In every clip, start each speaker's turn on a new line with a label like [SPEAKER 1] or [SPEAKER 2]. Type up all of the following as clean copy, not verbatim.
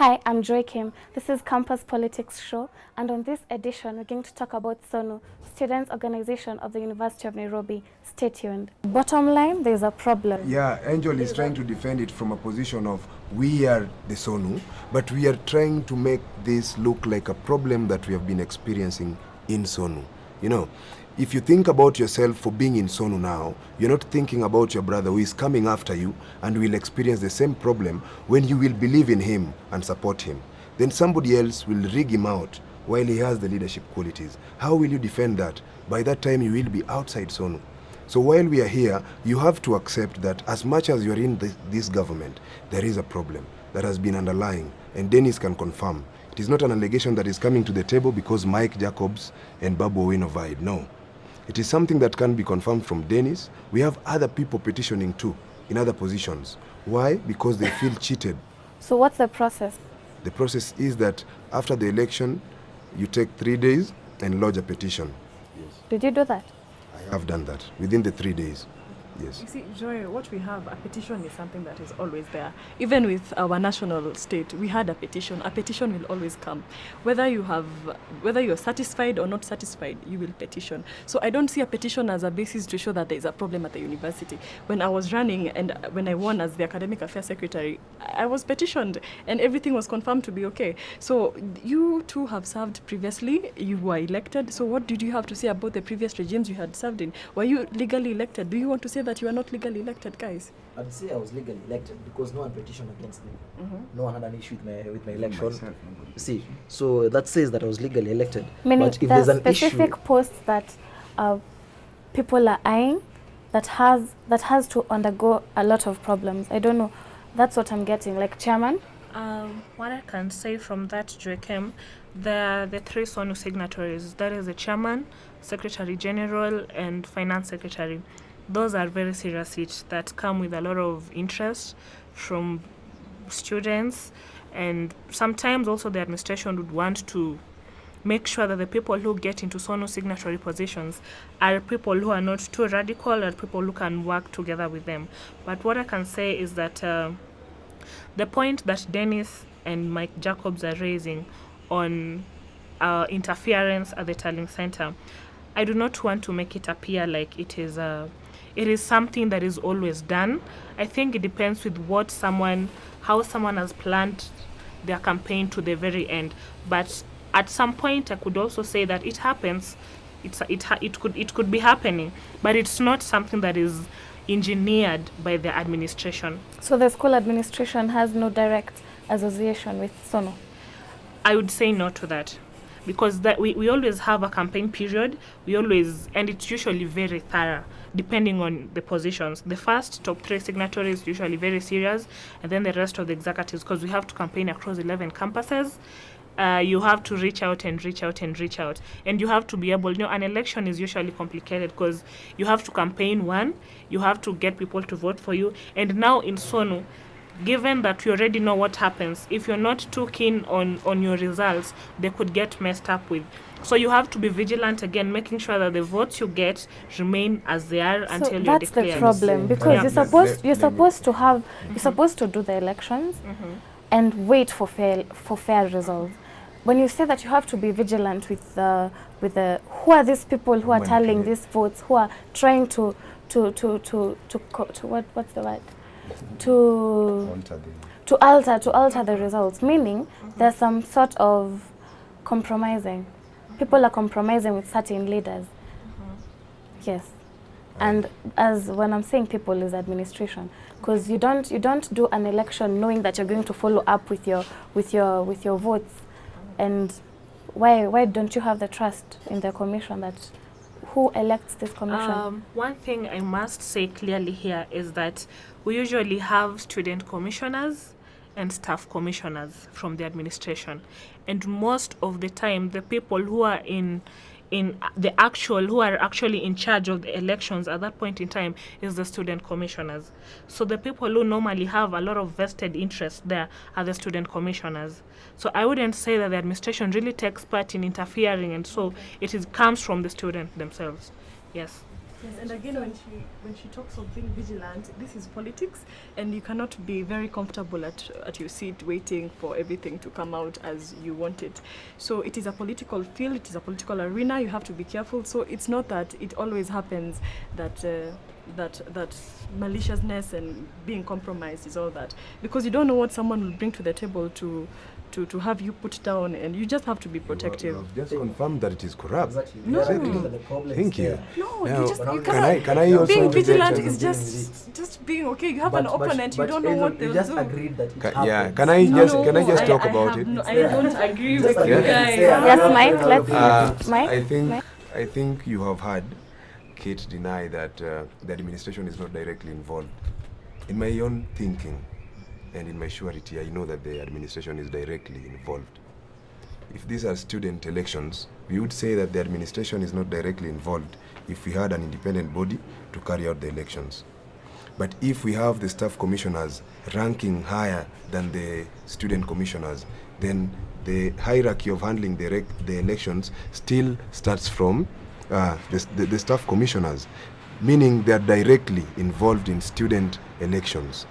[SPEAKER 1] Hi, I'm Joy Kim. This is Campus Politics Show, and on this edition, we're going to talk about SONU, Students' Organization of the University of Nairobi. Stay tuned. Bottom line, there's a problem.
[SPEAKER 2] Yeah, Angel is trying to defend it from a position of we are the SONU, but we are trying to make this look like a problem that we have been experiencing in SONU. You know, if you think about yourself for being in SONU now, you're not thinking about your brother who is coming after you and will experience the same problem when you will believe in him and support him. Then somebody else will rig him out while he has the leadership qualities. How will you defend that? By that time, you will be outside SONU. So while we are here, you have to accept that as much as you're in this government, there is a problem that has been underlying, and Dennis can confirm. It is not an allegation that is coming to the table because Mike Jacobs and Babu Owino vied. No. It is something that can be confirmed from Dennis. We have other people petitioning too, in other positions. Why? Because they feel cheated.
[SPEAKER 1] So what's the process?
[SPEAKER 2] The process is that after the election, you take 3 days and lodge a petition.
[SPEAKER 1] Yes. Did you do that?
[SPEAKER 2] I have done that within the 3 days. Yes.
[SPEAKER 3] You see, Joy, what we have, a petition is something that is always there. Even with our national state, we had a petition. A petition will always come. Whether you're satisfied or not satisfied, you will petition. So I don't see a petition as a basis to show that there is a problem at the university. When I was running and when I won as the Academic Affairs Secretary, I was petitioned and everything was confirmed to be okay. So you two have served previously. You were elected. So what did you have to say about the previous regimes you had served in? Were you legally elected? Do you want to say that you are not legally elected, guys?
[SPEAKER 4] I'd say I was legally elected because no one petitioned against me. No one had an issue with my election. See, so that says that I was legally elected.
[SPEAKER 1] Meaning
[SPEAKER 4] but if
[SPEAKER 1] there's
[SPEAKER 4] there's an
[SPEAKER 1] specific
[SPEAKER 4] issue,
[SPEAKER 1] posts that people are eyeing that has to undergo a lot of problems. I don't know. That's what I'm getting. Like chairman.
[SPEAKER 5] What I can say from that, Joachim, the three SONU signatories. That is the chairman, secretary general, and finance secretary. Those are very serious seats that come with a lot of interest from students, and sometimes also the administration would want to make sure that the people who get into SONU signatory positions are people who are not too radical, or people who can work together with them. But what I can say is that the point that Dennis and Mike Jacobs are raising on interference at the tallying center, I do not want to make it appear like it is something that is always done. I think it depends with how someone has planned their campaign to the very end. But at some point, I could also say that it happens. It could be happening, but it's not something that is engineered by the administration.
[SPEAKER 1] So the school administration has no direct association with SONU?
[SPEAKER 5] I would say no to that. Because we always have a campaign period, and it's usually very thorough, depending on the positions. The first top 3 signatories usually very serious, and then the rest of the executives, because we have to campaign across 11 campuses. You have to reach out, and you have to be able, an election is usually complicated because you have to campaign you have to get people to vote for you, and now in SONU, given that you already know what happens, if you're not too keen on your results, they could get messed up with. So you have to be vigilant again, making sure that the votes you get remain as they are until you're declared.
[SPEAKER 1] So that's the problem, because you're supposed to do the elections and wait for fair results. When you say that you have to be vigilant with the who are these people who are tallying these votes, who are trying to what's the word? To alter the results, meaning there's some sort of compromising. People are compromising with certain leaders. Yes, and when I'm saying people is administration, because you don't do an election knowing that you're going to follow up with your votes, and why don't you have the trust in the commission that? Who elects this commission?
[SPEAKER 5] One thing I must say clearly here is that we usually have student commissioners and staff commissioners from the administration. And most of the time, the people who are who are actually in charge of the elections at that point in time is the student commissioners. So the people who normally have a lot of vested interest there are the student commissioners. So I wouldn't say that the administration really takes part in interfering, and so comes from the students themselves. Yes.
[SPEAKER 3] Yes, and again, when she talks of being vigilant, this is politics, and you cannot be very comfortable at your seat waiting for everything to come out as you want it. So it is a political field, it is a political arena. You have to be careful. So it's not that it always happens that that maliciousness and being compromised is all that, because you don't know what someone will bring to the table to have you put down, and you just have to be protective.
[SPEAKER 2] You have just confirmed that it is corrupt.
[SPEAKER 4] Exactly.
[SPEAKER 3] No.
[SPEAKER 2] Thank you.
[SPEAKER 3] No,
[SPEAKER 2] Now,
[SPEAKER 3] you
[SPEAKER 2] can I also
[SPEAKER 3] being vigilant
[SPEAKER 2] interject?
[SPEAKER 3] is just being okay. You have an opponent, you don't know what they'll
[SPEAKER 4] you just
[SPEAKER 3] do.
[SPEAKER 4] agreed that it
[SPEAKER 2] Yeah,
[SPEAKER 4] happens.
[SPEAKER 2] can I just talk about
[SPEAKER 3] have
[SPEAKER 2] it?
[SPEAKER 3] No, I don't agree
[SPEAKER 4] Just
[SPEAKER 3] with you
[SPEAKER 4] agree.
[SPEAKER 3] guys.
[SPEAKER 4] Yeah.
[SPEAKER 1] Yes, Mike, let's Mike.
[SPEAKER 2] I think you have heard Kate deny that the administration is not directly involved. In my own thinking and in my surety, I know that the administration is directly involved. If these are student elections, we would say that the administration is not directly involved if we had an independent body to carry out the elections. But if we have the staff commissioners ranking higher than the student commissioners, then the hierarchy of handling the elections still starts from the staff commissioners, meaning they are directly involved in student elections.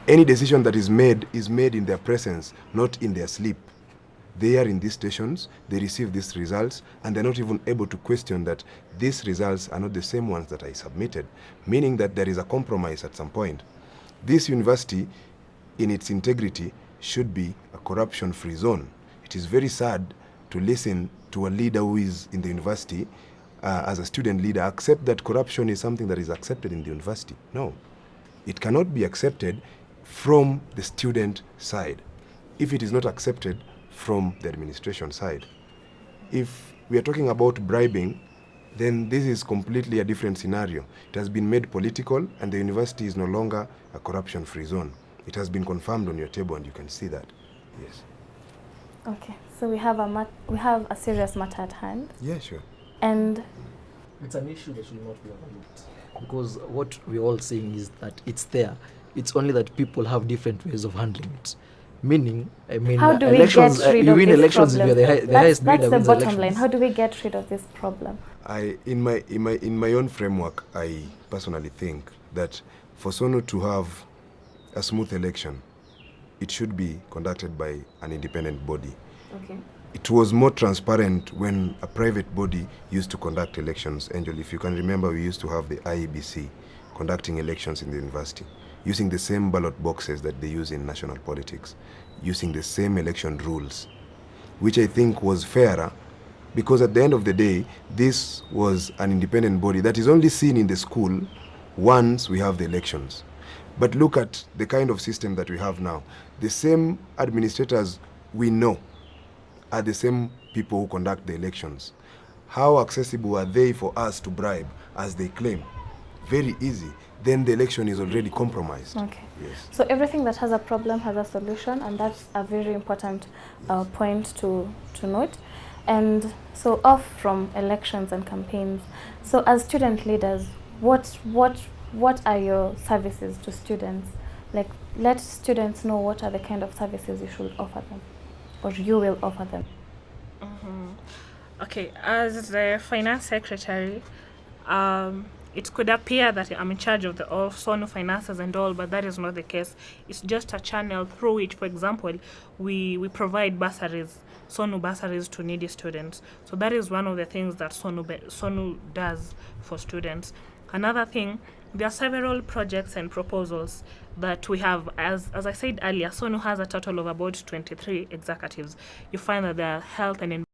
[SPEAKER 2] Any decision that is made in their presence, not in their sleep. They are in these stations, they receive these results, and they're not even able to question that these results are not the same ones that I submitted, meaning that there is a compromise at some point. This university, in its integrity, should be a corruption-free zone. It is very sad to listen to a leader who is in the university as a student leader accept that corruption is something that is accepted in the university. No, it cannot be accepted from the student side if it is not accepted from the administration side. If we are talking about bribing, then this is completely a different scenario. It has been made political, and the university is no longer a corruption-free zone. It has been confirmed on your table, and you can see that. Yes.
[SPEAKER 1] Okay, so we have a serious matter at hand,
[SPEAKER 2] Yeah, sure.
[SPEAKER 1] and
[SPEAKER 4] It's an issue that should not be overlooked, because what we're all saying is that it's there. It's only that people have different ways of handling it. Meaning, I mean,
[SPEAKER 1] how do we
[SPEAKER 4] elections,
[SPEAKER 1] get rid
[SPEAKER 4] you
[SPEAKER 1] of
[SPEAKER 4] win
[SPEAKER 1] this
[SPEAKER 4] elections
[SPEAKER 1] problem?
[SPEAKER 4] if you're the highest
[SPEAKER 1] That's
[SPEAKER 4] bidder
[SPEAKER 1] the
[SPEAKER 4] wins
[SPEAKER 1] bottom
[SPEAKER 4] elections.
[SPEAKER 1] line. How do we get rid of this problem?
[SPEAKER 2] In my own framework, I personally think that for SONU to have a smooth election, it should be conducted by an independent body.
[SPEAKER 1] Okay.
[SPEAKER 2] It was more transparent when a private body used to conduct elections. Angel, if you can remember, we used to have the IEBC conducting elections in the university, using the same ballot boxes that they use in national politics, using the same election rules, which I think was fairer, because at the end of the day, this was an independent body that is only seen in the school once we have the elections. But look at the kind of system that we have now. The same administrators we know are the same people who conduct the elections. How accessible are they for us to bribe, as they claim? Very easy. Then the election is already compromised.
[SPEAKER 1] Okay.
[SPEAKER 2] Yes.
[SPEAKER 1] So everything that has a problem has a solution, and that's a very important point to note. And so off from elections and campaigns, so as student leaders, what are your services to students? Like, let students know what are the kind of services you should offer them, or you will offer them.
[SPEAKER 5] Okay, as the finance secretary, it could appear that I'm in charge of all SONU finances and all, but that is not the case. It's just a channel through which, for example, we provide bursaries, SONU bursaries to needy students. So that is one of the things that SONU does for students. Another thing, there are several projects and proposals that we have. As I said earlier, SONU has a total of about 23 executives. You find that there are health and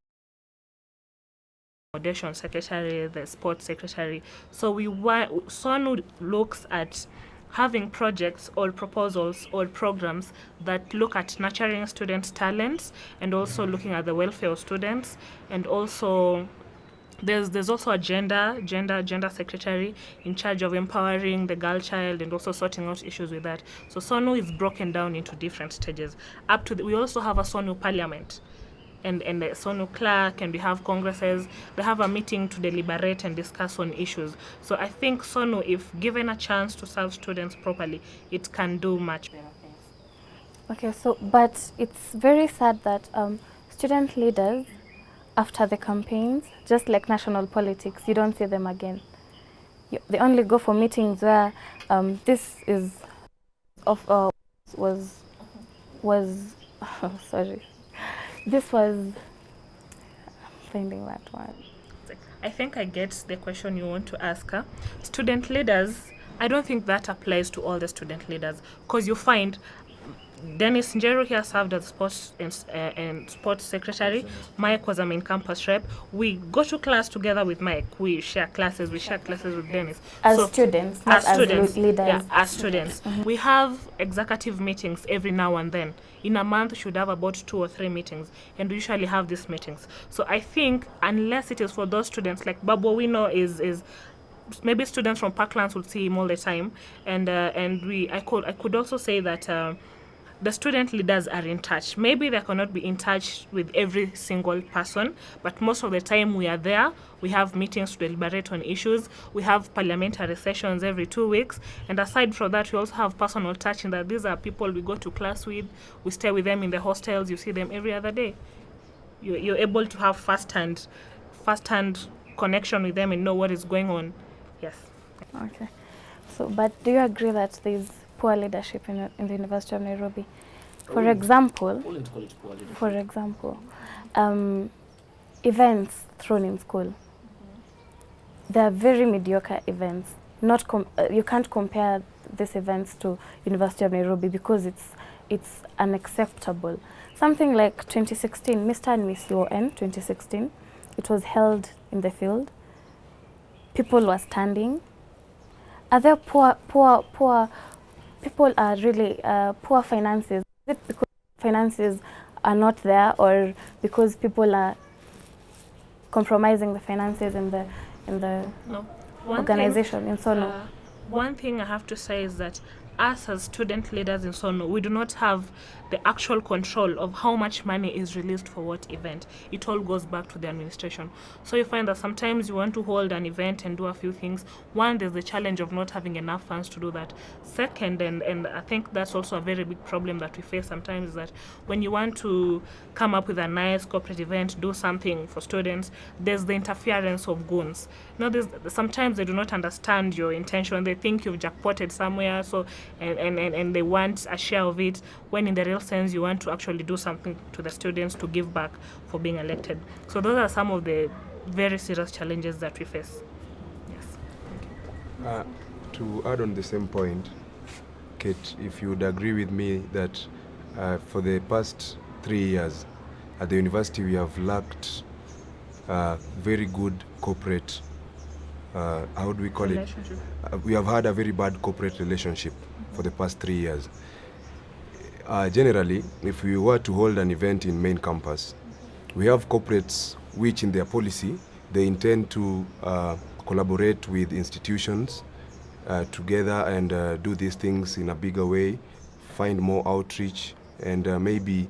[SPEAKER 5] accommodation secretary, the sports secretary. So SONU looks at having projects or proposals or programs that look at nurturing students' talents, and also looking at the welfare of students, and also there's also a gender secretary in charge of empowering the girl child and also sorting out issues with that. So SONU is broken down into different stages. We also have a SONU parliament and the SONU clerk, and we have congresses. They have a meeting to deliberate and discuss on issues. So I think SONU, if given a chance to serve students properly, it can do much better things.
[SPEAKER 1] Okay, so but it's very sad that student leaders, after the campaigns, just like national politics, you don't see them again. They only go for meetings where this is was sorry. This was finding that one.
[SPEAKER 5] I think I get the question you want to ask her. Student leaders, I don't think that applies to all the student leaders, because you find Dennis Njeru here served as sports and sports secretary. Mike was a main campus rep. We go to class together with Mike. We share classes. We share classes with Dennis.
[SPEAKER 1] As students, not as leaders.
[SPEAKER 5] Yeah, as students. We have executive meetings every now and then. In a month, we should have about 2 or 3 meetings, and we usually have these meetings. So I think unless it is for those students, like Babu, we know is maybe students from Parklands will see him all the time, and I could also say that. The student leaders are in touch. Maybe they cannot be in touch with every single person, but most of the time we are there. We have meetings to deliberate on issues. We have parliamentary sessions every 2 weeks. And aside from that, we also have personal touch in that these are people we go to class with. We stay with them in the hostels. You see them every other day. You're able to have first-hand connection with them and know what is going on. Yes.
[SPEAKER 1] Okay. So, but do you agree that there's poor leadership in the University of Nairobi? For example, events thrown in school. They are very mediocre events. You can't compare these events to University of Nairobi because it's unacceptable. Something like 2016, Mr. and Miss UN 2016, it was held in the field. People were standing. Are there poor people are really poor finances? Is it because finances are not there, or because people are compromising the finances in the organization in SONU?
[SPEAKER 5] One thing I have to say is that us as student leaders in SONU, we do not have the actual control of how much money is released for what event. It all goes back to the administration. So you find that sometimes you want to hold an event and do a few things. One, there's the challenge of not having enough funds to do that. Second, and I think that's also a very big problem that we face sometimes, is that when you want to come up with a nice corporate event, do something for students, there's the interference of goons. Sometimes they do not understand your intention. They think you've jackpotted somewhere, so and they want a share of it, when in the real sense you want to actually do something to the students to give back for being elected. So those are some of the very serious challenges that we face. Yes.
[SPEAKER 2] To add on the same point, Kate, if you would agree with me that for the past 3 years at the university we have lacked very good corporate, how do we call it? We have had a very bad corporate relationship for the past 3 years. Generally, if we were to hold an event in main campus, we have corporates which in their policy, they intend to collaborate with institutions together and do these things in a bigger way, find more outreach, and maybe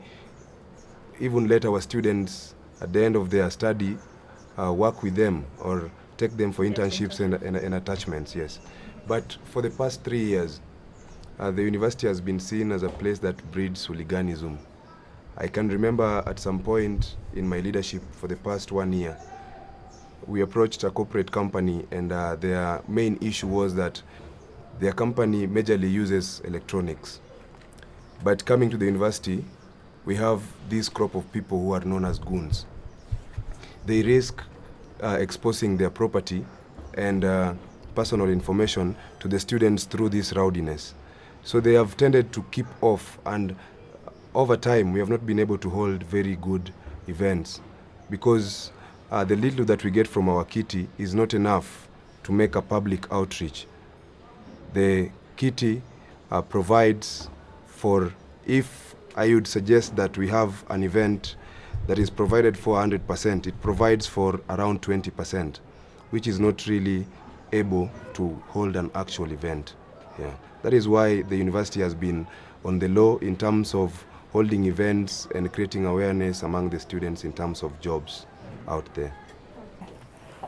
[SPEAKER 2] even let our students at the end of their study work with them or take them for internships and attachments, yes. But for the past 3 years, the university has been seen as a place that breeds hooliganism. I can remember at some point in my leadership for the past 1 year, we approached a corporate company, and their main issue was that their company majorly uses electronics. But coming to the university, we have this crop of people who are known as goons. They risk exposing their property and personal information to the students through this rowdiness. So they have tended to keep off, and over time we have not been able to hold very good events because the little that we get from our kitty is not enough to make a public outreach. The kitty provides for, if I would suggest that we have an event that is provided for 100%, it provides for around 20%, which is not really able to hold an actual event. Yeah. That is why the university has been on the low in terms of holding events and creating awareness among the students in terms of jobs out there.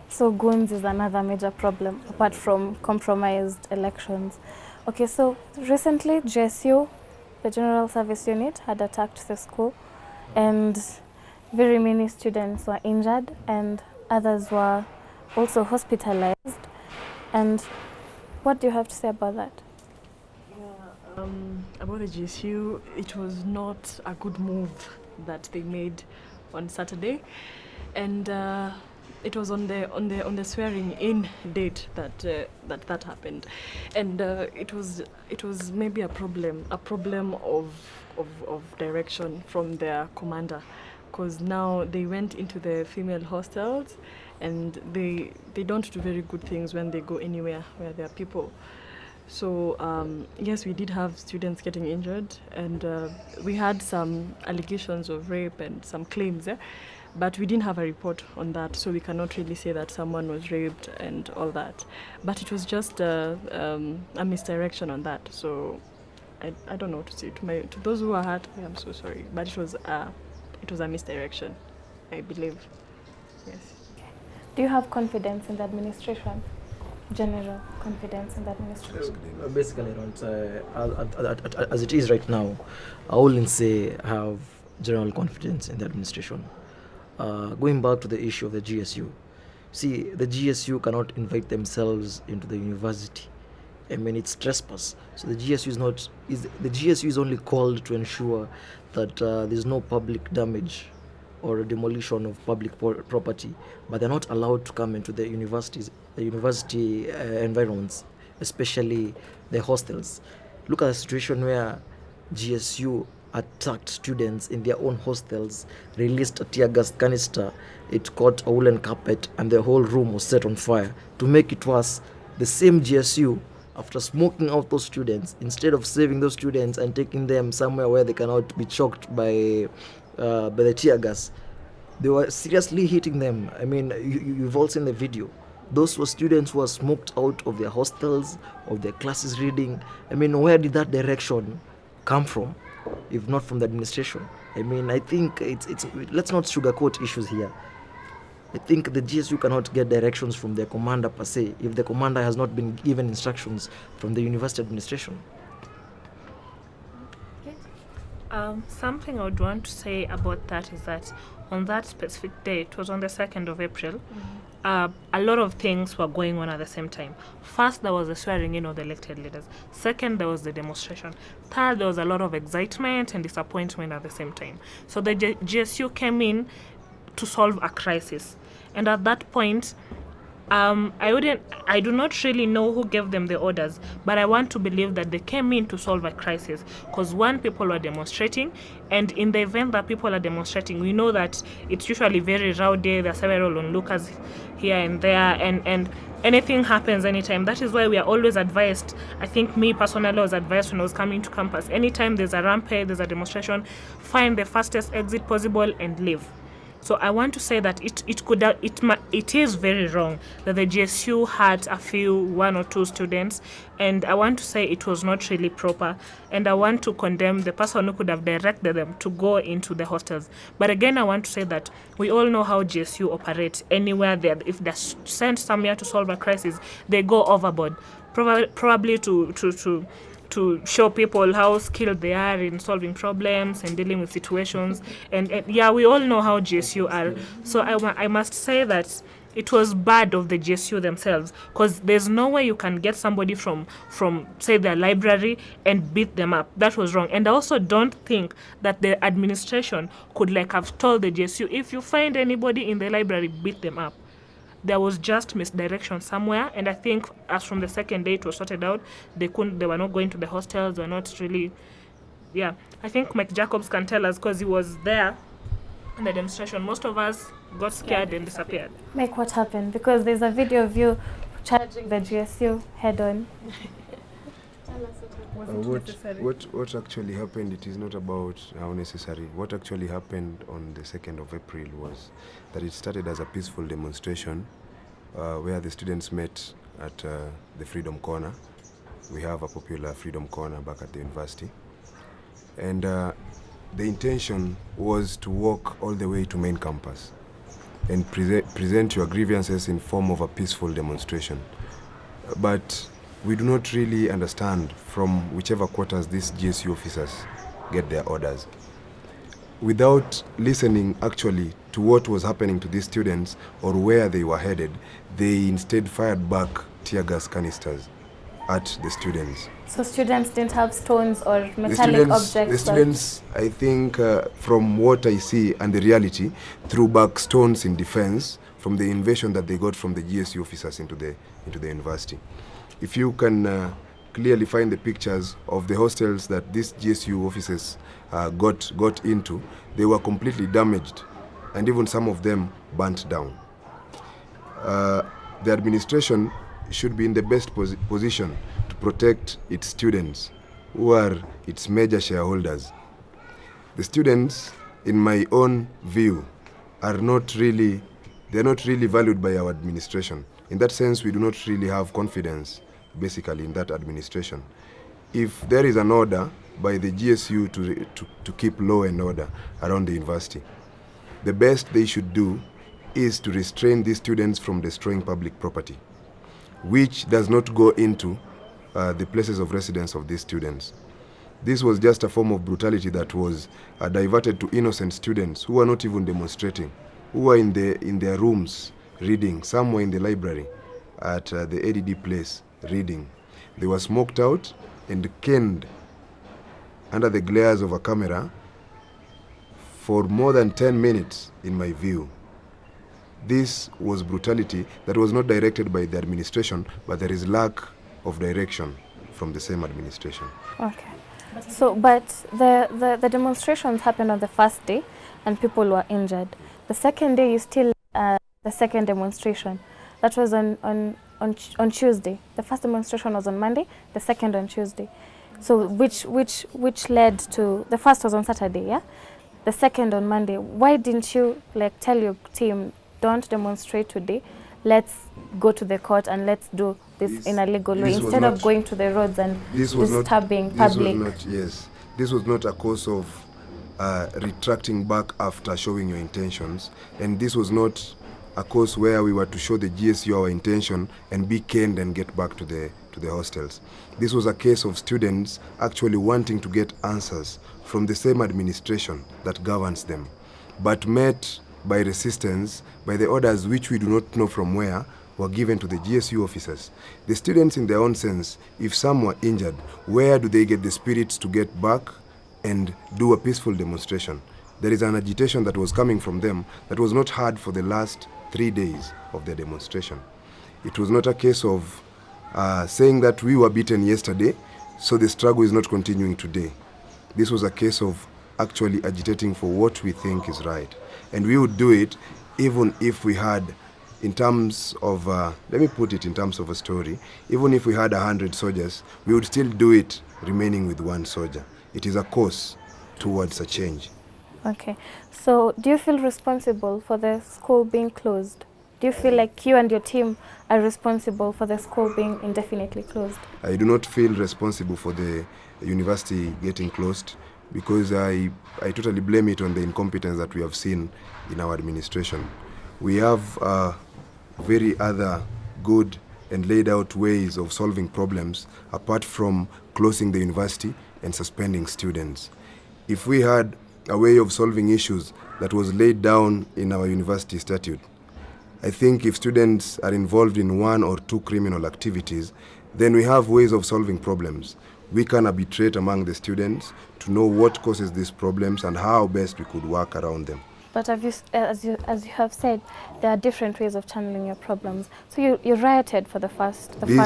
[SPEAKER 1] So goons is another major problem apart from compromised elections. Okay, so recently GSU, the General Service Unit, had attacked the school, and very many students were injured and others were also hospitalized. And what do you have to say about that?
[SPEAKER 3] About the GSU, it was not a good move that they made on Saturday, and it was on the swearing in date that happened, and it was maybe a problem of direction from their commander, because now they went into the female hostels, and they don't do very good things when they go anywhere where there are people. So yes, we did have students getting injured, and we had some allegations of rape and some claims, but we didn't have a report on that, so we cannot really say that someone was raped and all that. But it was just a misdirection on that. So I don't know what to say to those who are hurt. I am so sorry, but it was a misdirection, I believe. Yes.
[SPEAKER 1] Do you have confidence in the administration? General confidence in the administration?
[SPEAKER 4] Basically, as it is right now, I wouldn't say I have general confidence in the administration. Going back to the issue of the GSU, see, the GSU cannot invite themselves into the university. I mean, it's trespass. So the GSU is only called to ensure that there's no public damage or demolition of public property, but they're not allowed to come into the university environments, especially the hostels. Look at the situation where GSU attacked students in their own hostels, released a tear gas canister, it caught a woolen carpet, and the whole room was set on fire. To make it worse, the same GSU, after smoking out those students, instead of saving those students and taking them somewhere where they cannot be choked by the tear gas, they were seriously hitting them. I mean, you've all seen the video. Those were students who were smoked out of their hostels, of their classes reading. I mean, where did that direction come from, if not from the administration? I mean, I think it's let's not sugarcoat issues here. I think the GSU cannot get directions from their commander per se, if the commander has not been given instructions from the university administration.
[SPEAKER 5] Something I would want to say about that is that on that specific day, it was on the 2nd of April, a lot of things were going on at the same time. First, there was the swearing in of the elected leaders. Second, there was the demonstration. Third, there was a lot of excitement and disappointment at the same time. So the GSU came in to solve a crisis. And at that point, I do not really know who gave them the orders, but I want to believe that they came in to solve a crisis, because one, people were demonstrating, and in the event that people are demonstrating, we know that it's usually very rowdy. There are several onlookers here and there, and anything happens anytime. That is why we are always advised. I think me personally was advised when I was coming to campus, anytime there's a rampage, there's a demonstration, find the fastest exit possible and leave. So I want to say that it is very wrong that the GSU had one or two students, and I want to say it was not really proper, and I want to condemn the person who could have directed them to go into the hostels. But again, I want to say that we all know how GSU operate. Anywhere there, if they're sent somewhere to solve a crisis, they go overboard, probably to show people how skilled they are in solving problems and dealing with situations. And yeah, we all know how GSU are. So I must say that it was bad of the GSU themselves, because there's no way you can get somebody from say their library and beat them up. That was wrong. And I also don't think that the administration could have told the GSU, if you find anybody in the library, beat them up. There was just misdirection somewhere, and I think as from the second day it was sorted out. They were not going to the hostels. They were not really, yeah. I think Mike Jacobs can tell us, because he was there in the demonstration. Most of us got scared and disappeared.
[SPEAKER 1] Mike, what happened? Because there's a video of you charging the GSU head on.
[SPEAKER 2] What actually happened, it is not about how necessary. What actually happened on the 2nd of April was that it started as a peaceful demonstration where the students met at the Freedom Corner. We have a popular Freedom Corner back at the university. And the intention was to walk all the way to main campus and present your grievances in form of a peaceful demonstration. But we do not really understand from whichever quarters these GSU officers get their orders. Without listening actually to what was happening to these students or where they were headed, they instead fired back tear gas canisters at the students.
[SPEAKER 1] So students didn't have stones or
[SPEAKER 2] The
[SPEAKER 1] metallic objects?
[SPEAKER 2] the students, I think, from what I see and the reality, threw back stones in defense from the invasion that they got from the GSU officers into the university. If you can clearly find the pictures of the hostels that these GSU officers got into, they were completely damaged, and even some of them burnt down. The administration should be in the best position to protect its students, who are its major shareholders. The students, in my own view, are not really valued by our administration. In that sense, we do not really have confidence, basically, in that administration. If there is an order by the GSU to keep law and order around the university, the best they should do is to restrain these students from destroying public property, which does not go into the places of residence of these students. This was just a form of brutality that was diverted to innocent students who were not even demonstrating, who were in their rooms reading. Some were in the library at the ADD place reading. They were smoked out and caned under the glares of a camera for more than 10 minutes, in my view. This was brutality that was not directed by the administration, but there is lack of direction from the same administration.
[SPEAKER 1] Okay. So, but the demonstrations happened on the first day and people were injured. The second day, you still, the second demonstration, that was on Tuesday. The first demonstration was on Monday, the second on Tuesday. So which led to, the first was on Saturday, yeah? The second on Monday. Why didn't you tell your team, don't demonstrate today, let's go to the court and let's do this in a legal way, instead of going to the roads and disturbing public?
[SPEAKER 2] This was not a cause of retracting back after showing your intentions, and this was not a cause where we were to show the GSU our intention and be caned and get back to the hostels. This was a case of students actually wanting to get answers from the same administration that governs them, but met by resistance, by the orders which we do not know from where, were given to the GSU officers. The students, in their own sense, if some were injured, where do they get the spirits to get back and do a peaceful demonstration? There is an agitation that was coming from them that was not heard for the last 3 days of their demonstration. It was not a case of saying that we were beaten yesterday, so the struggle is not continuing today. This was a case of actually agitating for what we think is right. And we would do it even if we had, in terms of, let me put it in terms of a story, even if we had 100 soldiers, we would still do it remaining with one soldier. It is a course towards a change.
[SPEAKER 1] Okay. So do you feel responsible for the school being closed? Do you feel like you and your team are responsible for the school being indefinitely closed?
[SPEAKER 2] I do not feel responsible for the university getting closed, because I totally blame it on the incompetence that we have seen in our administration. We have very other good and laid out ways of solving problems apart from closing the university and suspending students. If we had a way of solving issues that was laid down in our university statute, I think if students are involved in 1 or 2 criminal activities, then we have ways of solving problems. We can arbitrate among the students to know what causes these problems and how best we could work around them.
[SPEAKER 1] But as you have said, there are different ways of channeling your problems. So you rioted for the first day.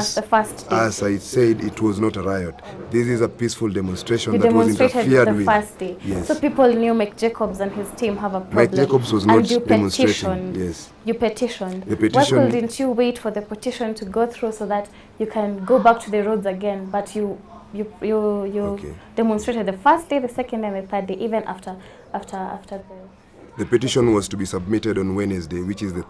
[SPEAKER 2] As I said, it was not a riot. This is a peaceful demonstration
[SPEAKER 1] you
[SPEAKER 2] that was interfered
[SPEAKER 1] the
[SPEAKER 2] with.
[SPEAKER 1] First day.
[SPEAKER 2] Yes.
[SPEAKER 1] So people knew Mike Jacobs and his team have a problem.
[SPEAKER 2] Mike Jacobs was not
[SPEAKER 1] and you
[SPEAKER 2] demonstrating.
[SPEAKER 1] Petitioned.
[SPEAKER 2] Yes.
[SPEAKER 1] You petitioned.
[SPEAKER 2] The petition.
[SPEAKER 1] Why couldn't you wait for the petition to go through so that you can go back to the roads again? But you
[SPEAKER 2] Okay.
[SPEAKER 1] demonstrated the first day, the second day, and the third day, even after
[SPEAKER 2] The petition was to be submitted on Wednesday, which is the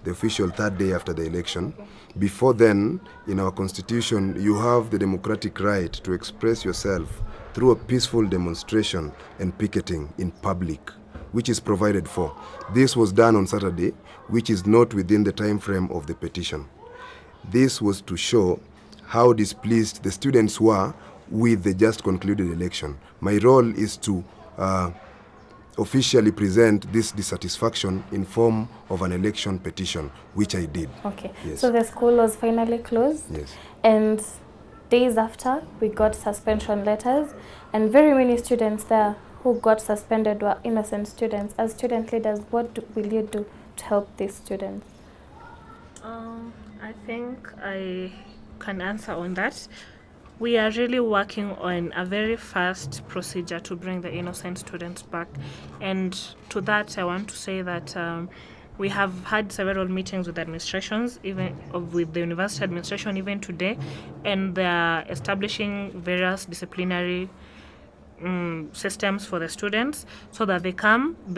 [SPEAKER 2] official third day after the election. Before then, in our constitution, you have the democratic right to express yourself through a peaceful demonstration and picketing in public, which is provided for. This was done on Saturday, which is not within the time frame of the petition. This was to show how displeased the students were with the just concluded election. My role is to officially present this dissatisfaction in form of an election petition, which I did.
[SPEAKER 1] Okay.
[SPEAKER 2] Yes.
[SPEAKER 1] So the school was finally closed.
[SPEAKER 2] Yes.
[SPEAKER 1] And days after, we got suspension letters, and very many students there who got suspended were innocent students. As student leaders, will you do to help these students?
[SPEAKER 5] I think I can answer on that. We are really working on a very fast procedure to bring the innocent students back. And to that, I want to say that we have had several meetings with administrations, even with the university administration even today, and they are establishing various disciplinary systems for the students, so that they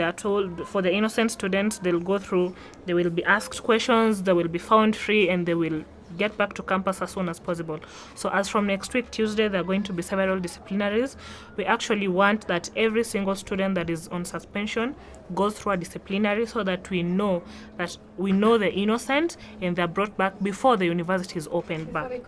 [SPEAKER 5] are told, for the innocent students, they will be asked questions, they will be found free, and they will get back to campus as soon as possible. So as from next week, Tuesday, there are going to be several disciplinaries. We actually want that every single student that is on suspension goes through a disciplinary, so that we know the innocent and they're brought back before the university is opened back.